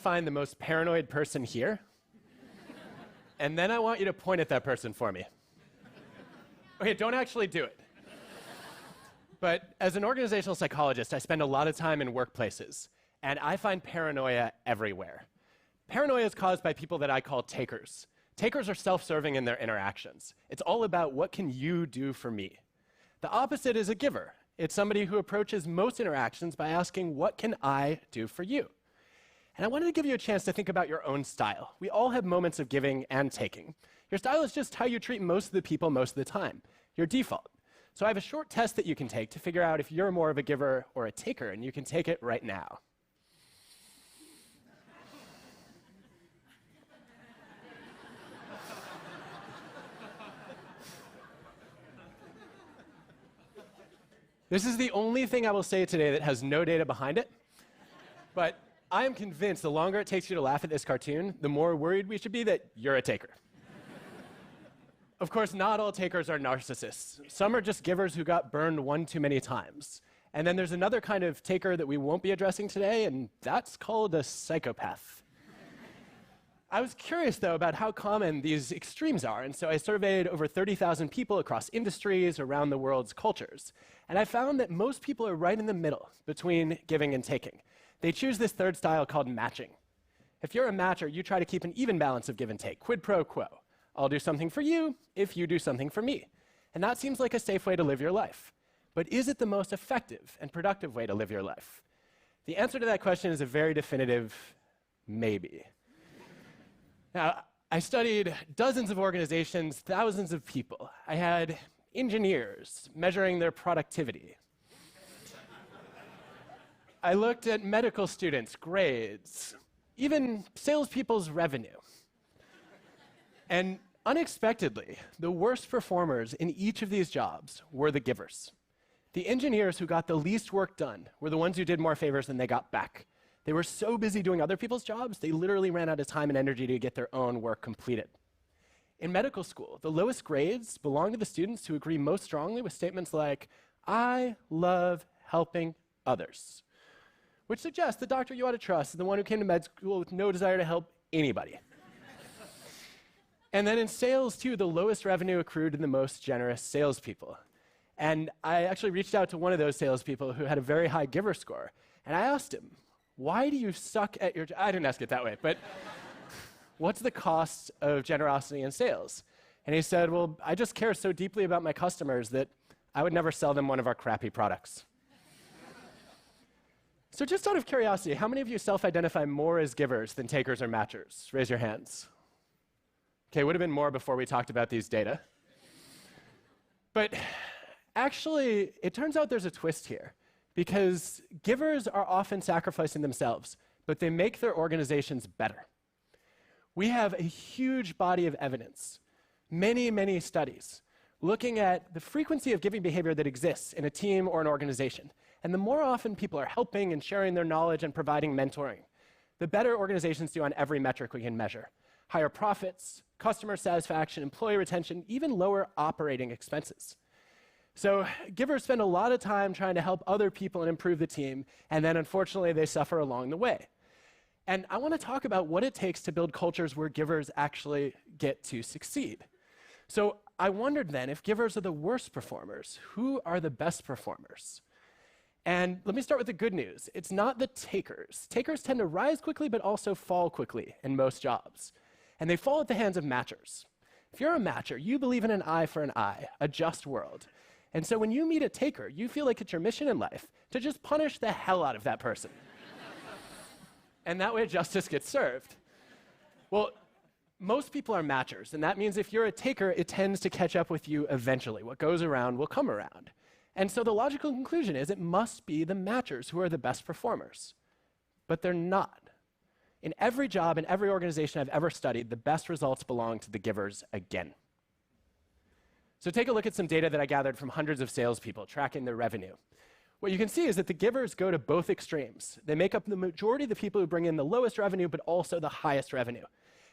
find the most paranoid person here, and then I want you to point at that person for me. Okay, don't actually do it. But as an organizational psychologist, I spend a lot of time in workplaces, and I find paranoia everywhere. Paranoia is caused by people that I call takers. Takers are self-serving in their interactions. It's all about what can you do for me. The opposite is a giver. It's somebody who approaches most interactions by asking, what can I do for you? And I wanted to give you a chance to think about your own style. We all have moments of giving and taking. Your style is just how you treat most of the people most of the time, your default. So I have a short test that you can take to figure out if you're more of a giver or a taker, and you can take it right now. This is the only thing I will say today that has no data behind it, but I am convinced the longer it takes you to laugh at this cartoon, the more worried we should be that you're a taker. Of course, not all takers are narcissists. Some are just givers who got burned one too many times. And then there's another kind of taker that we won't be addressing today, and that's called a psychopath. I was curious, though, about how common these extremes are, and so I surveyed over 30,000 people across industries around the world's cultures. And I found that most people are right in the middle between giving and taking. They choose this third style called matching. If you're a matcher, you try to keep an even balance of give and take, quid pro quo. I'll do something for you if you do something for me. And that seems like a safe way to live your life. But is it the most effective and productive way to live your life? The answer to that question is a very definitive maybe. Now, I studied dozens of organizations, thousands of people. I had engineers measuring their productivity. I looked at medical students' grades, even salespeople's revenue. And unexpectedly, the worst performers in each of these jobs were the givers. The engineers who got the least work done were the ones who did more favors than they got back. They were so busy doing other people's jobs, they literally ran out of time and energy to get their own work completed. In medical school, the lowest grades belong to the students who agree most strongly with statements like, I love helping others, which suggests the doctor you ought to trust is the one who came to med school with no desire to help anybody. And then in sales, too, the lowest revenue accrued to the most generous salespeople. And I actually reached out to one of those salespeople who had a very high giver score, and I asked him, why do you suck at your job? I didn't ask it that way, but what's the cost of generosity in sales? And he said, well, I just care so deeply about my customers that I would never sell them one of our crappy products. So just out of curiosity, how many of you self-identify more as givers than takers or matchers? Raise your hands. Okay, would have been more before we talked about these data. But actually, it turns out there's a twist here, because givers are often sacrificing themselves, but they make their organizations better. We have a huge body of evidence, many, many studies, looking at the frequency of giving behavior that exists in a team or an organization. And the more often people are helping and sharing their knowledge and providing mentoring, the better organizations do on every metric we can measure. Higher profits, customer satisfaction, employee retention, even lower operating expenses. So givers spend a lot of time trying to help other people and improve the team, and then unfortunately they suffer along the way. And I want to talk about what it takes to build cultures where givers actually get to succeed. So I wondered then, if givers are the worst performers, who are the best performers? And let me start with the good news. It's not the takers. Takers tend to rise quickly but also fall quickly in most jobs. And they fall at the hands of matchers. If you're a matcher, you believe in an eye for an eye, a just world. And so when you meet a taker, you feel like it's your mission in life to just punish the hell out of that person. And that way justice gets served. Well, most people are matchers, and that means if you're a taker, it tends to catch up with you eventually. What goes around will come around. And so the logical conclusion is it must be the matchers who are the best performers. But they're not. In every job, in every organization I've ever studied, the best results belong to the givers again. So take a look at some data that I gathered from hundreds of salespeople tracking their revenue. What you can see is that the givers go to both extremes. They make up the majority of the people who bring in the lowest revenue, but also the highest revenue.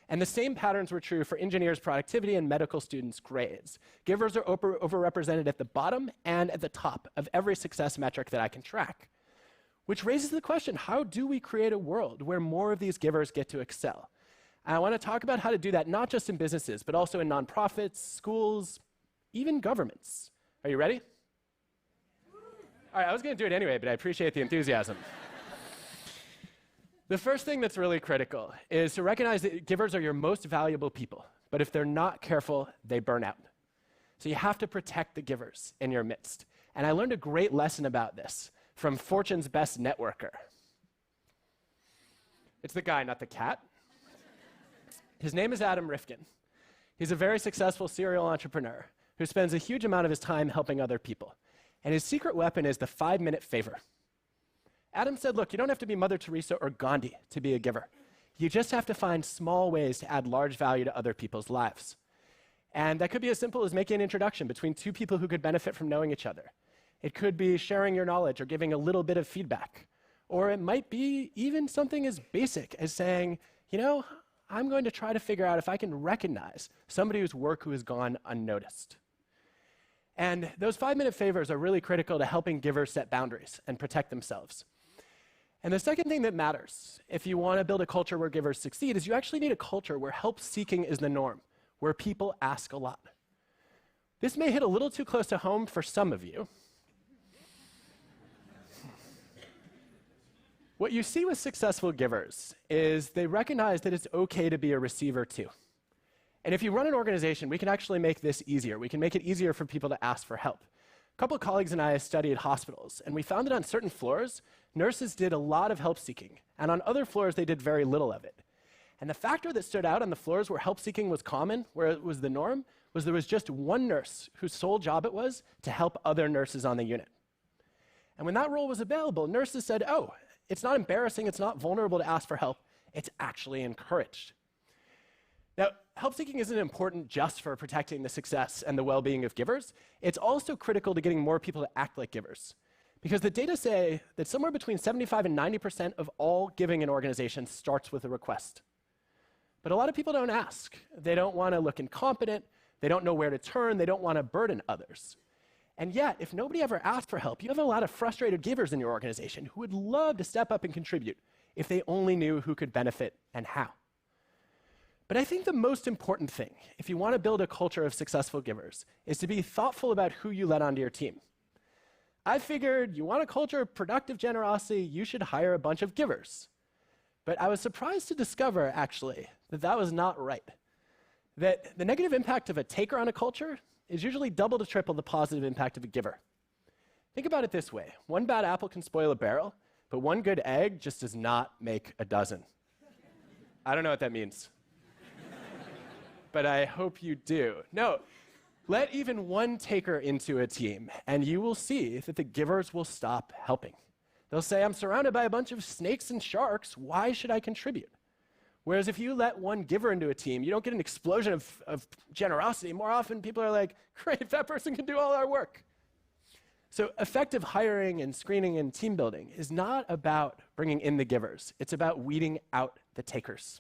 And the same patterns were true for engineers' productivity and medical students' grades. Givers are overrepresented at the bottom and at the top of every success metric that I can track. Which raises the question, how do we create a world where more of these givers get to excel? And I want to talk about how to do that not just in businesses, but also in nonprofits, schools, even governments. Are you ready? All right, I was going to do it anyway, but I appreciate the enthusiasm. The first thing that's really critical is to recognize that givers are your most valuable people, but if they're not careful, they burn out. So you have to protect the givers in your midst. And I learned a great lesson about this from Fortune's best networker. It's the guy, not the cat. His name is Adam Rifkin. He's a very successful serial entrepreneur who spends a huge amount of his time helping other people. And his secret weapon is the 5-minute favor. Adam said, look, you don't have to be Mother Teresa or Gandhi to be a giver. You just have to find small ways to add large value to other people's lives. And that could be as simple as making an introduction between two people who could benefit from knowing each other. It could be sharing your knowledge or giving a little bit of feedback. Or it might be even something as basic as saying, you know, I'm going to try to figure out if I can recognize somebody whose work who has gone unnoticed. And those 5-minute favors are really critical to helping givers set boundaries and protect themselves. And the second thing that matters, if you want to build a culture where givers succeed, is you actually need a culture where help-seeking is the norm, where people ask a lot. This may hit a little too close to home for some of you. What you see with successful givers is they recognize that it's okay to be a receiver too. And if you run an organization, we can actually make this easier. We can make it easier for people to ask for help. A couple of colleagues and I studied hospitals, and we found that on certain floors, nurses did a lot of help-seeking, and on other floors, they did very little of it. And the factor that stood out on the floors where help-seeking was common, where it was the norm, was there was just one nurse whose sole job it was to help other nurses on the unit. And when that role was available, nurses said, oh, it's not embarrassing, it's not vulnerable to ask for help, it's actually encouraged. Now, help-seeking isn't important just for protecting the success and the well-being of givers. It's also critical to getting more people to act like givers. Because the data say that somewhere between 75 and 90% of all giving in organizations starts with a request. But a lot of people don't ask. They don't want to look incompetent. They don't know where to turn. They don't want to burden others. And yet, if nobody ever asked for help, you have a lot of frustrated givers in your organization who would love to step up and contribute if they only knew who could benefit and how. But I think the most important thing, if you want to build a culture of successful givers, is to be thoughtful about who you let onto your team. I figured you want a culture of productive generosity, you should hire a bunch of givers. But I was surprised to discover, actually, that that was not right. That the negative impact of a taker on a culture is usually double to triple the positive impact of a giver. Think about it this way. One bad apple can spoil a barrel, but one good egg just does not make a dozen. I don't know what that means. But I hope you do. No, let even one taker into a team, and you will see that the givers will stop helping. They'll say, I'm surrounded by a bunch of snakes and sharks, why should I contribute? Whereas if you let one giver into a team, you don't get an explosion of generosity. More often, people are like, great, that person can do all our work. So effective hiring and screening and team building is not about bringing in the givers. It's about weeding out the takers.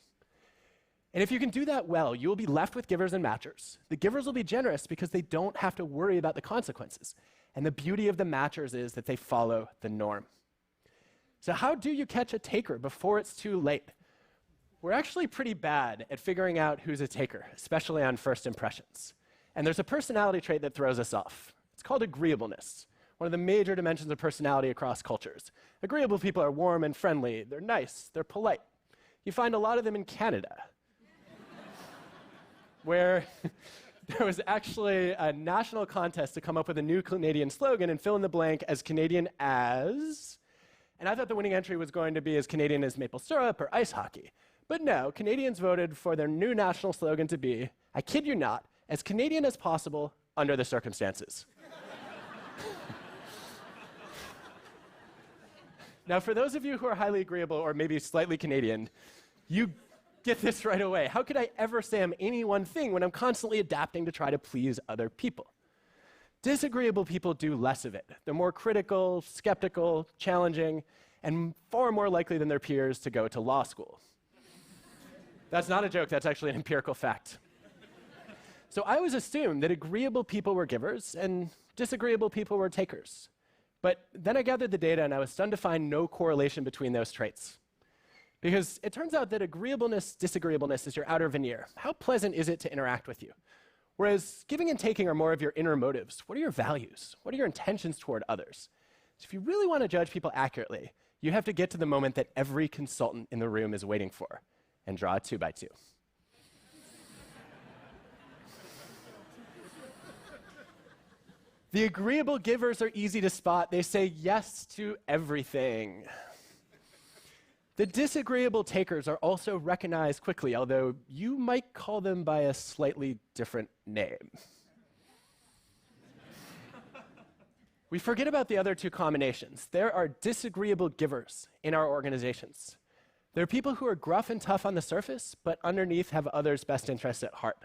And if you can do that well, you will be left with givers and matchers. The givers will be generous because they don't have to worry about the consequences. And the beauty of the matchers is that they follow the norm. So how do you catch a taker before it's too late? We're actually pretty bad at figuring out who's a taker, especially on first impressions. And there's a personality trait that throws us off. It's called agreeableness, one of the major dimensions of personality across cultures. Agreeable people are warm and friendly. They're nice. They're polite. You find a lot of them in Canada, where there was actually a national contest to come up with a new Canadian slogan and fill in the blank as Canadian as, and I thought the winning entry was going to be as Canadian as maple syrup or ice hockey. But no, Canadians voted for their new national slogan to be, I kid you not, as Canadian as possible under the circumstances. Now, for those of you who are highly agreeable or maybe slightly Canadian, you get this right away. How could I ever say I'm any one thing when I'm constantly adapting to try to please other people? Disagreeable people do less of it. They're more critical, skeptical, challenging, and far more likely than their peers to go to law school. That's not a joke, that's actually an empirical fact. So I always assumed that agreeable people were givers and disagreeable people were takers. But then I gathered the data and I was stunned to find no correlation between those traits. Because it turns out that agreeableness, disagreeableness is your outer veneer. How pleasant is it to interact with you? Whereas giving and taking are more of your inner motives. What are your values? What are your intentions toward others? So if you really want to judge people accurately, you have to get to the moment that every consultant in the room is waiting for and draw a 2x2. The agreeable givers are easy to spot. They say yes to everything. The disagreeable takers are also recognized quickly, although you might call them by a slightly different name. We forget about the other two combinations. There are disagreeable givers in our organizations. They're people who are gruff and tough on the surface, but underneath have others' best interests at heart.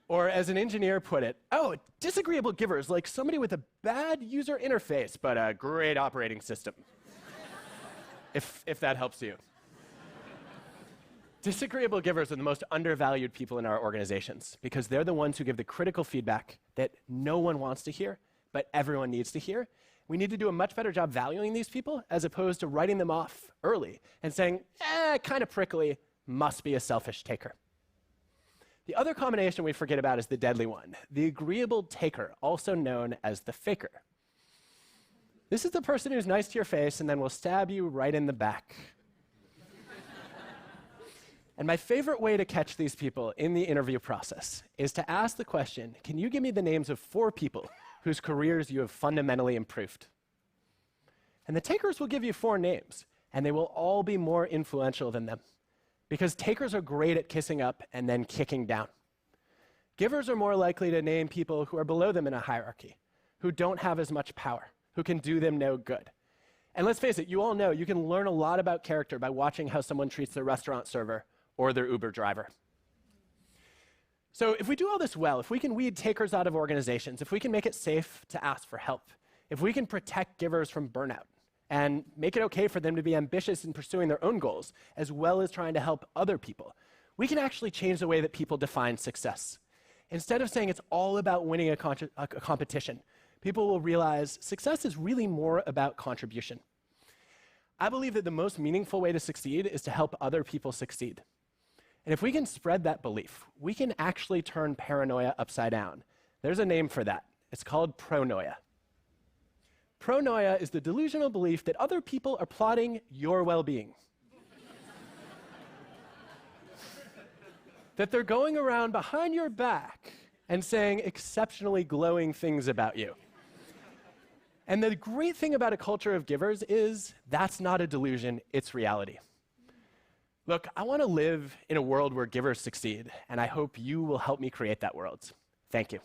Or as an engineer put it, oh, disagreeable givers, like somebody with a bad user interface, but a great operating system. if that helps you. Disagreeable givers are the most undervalued people in our organizations because they're the ones who give the critical feedback that no one wants to hear, but everyone needs to hear. We need to do a much better job valuing these people as opposed to writing them off early and saying, kind of prickly, must be a selfish taker. The other combination we forget about is the deadly one, the agreeable taker, also known as the faker. This is the person who's nice to your face and then will stab you right in the back. And my favorite way to catch these people in the interview process is to ask the question, can you give me the names of 4 people whose careers you have fundamentally improved? And the takers will give you 4 names, and they will all be more influential than them. Because takers are great at kissing up and then kicking down. Givers are more likely to name people who are below them in a hierarchy, who don't have as much power, who can do them no good. And let's face it, you all know you can learn a lot about character by watching how someone treats their restaurant server or their Uber driver. So if we do all this well, if we can weed takers out of organizations, if we can make it safe to ask for help, if we can protect givers from burnout, and make it okay for them to be ambitious in pursuing their own goals, as well as trying to help other people, we can actually change the way that people define success. Instead of saying it's all about winning a competition, people will realize success is really more about contribution. I believe that the most meaningful way to succeed is to help other people succeed. And if we can spread that belief, we can actually turn paranoia upside down. There's a name for that. It's called pronoia. Pronoia is the delusional belief that other people are plotting your well-being. That they're going around behind your back and saying exceptionally glowing things about you. And the great thing about a culture of givers is that's not a delusion, it's reality. Look, I want to live in a world where givers succeed, and I hope you will help me create that world. Thank you.